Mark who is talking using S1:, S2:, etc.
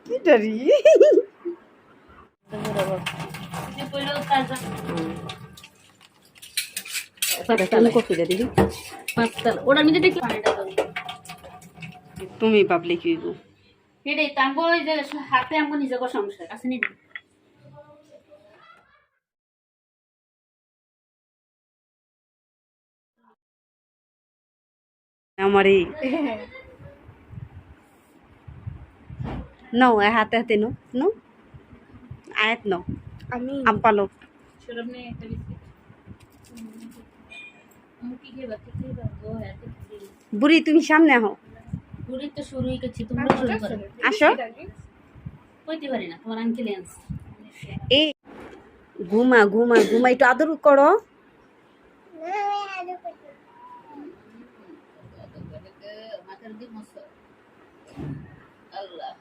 S1: কিটারি কফিটা দিবি
S2: ওটার মধ্যে দেখি
S1: তুমি পাবলিক ইগো
S2: এটাই তাম্বো ওই যে হাতে আমগো নিজে কো সমস্যা আছে নি
S1: আমার এই নাও হাতে হাতে নো নো আয়াত নাও
S3: আমি
S1: আম্পালো
S2: সরব নেই একটা বিস্কিট মুকি খেবা ও হাতে
S1: বুড়ি তুমি সামনে আহো
S2: পুরি তো শুরুই করছি তোমরা শুরু করো
S1: আসো
S2: কইতে পারি না তোমার আঙ্কেল আনস
S1: এই ঘুমা ঘুমা ঘুমা একটু আদর করো
S2: মাথার দি মস্ত আল্লাহ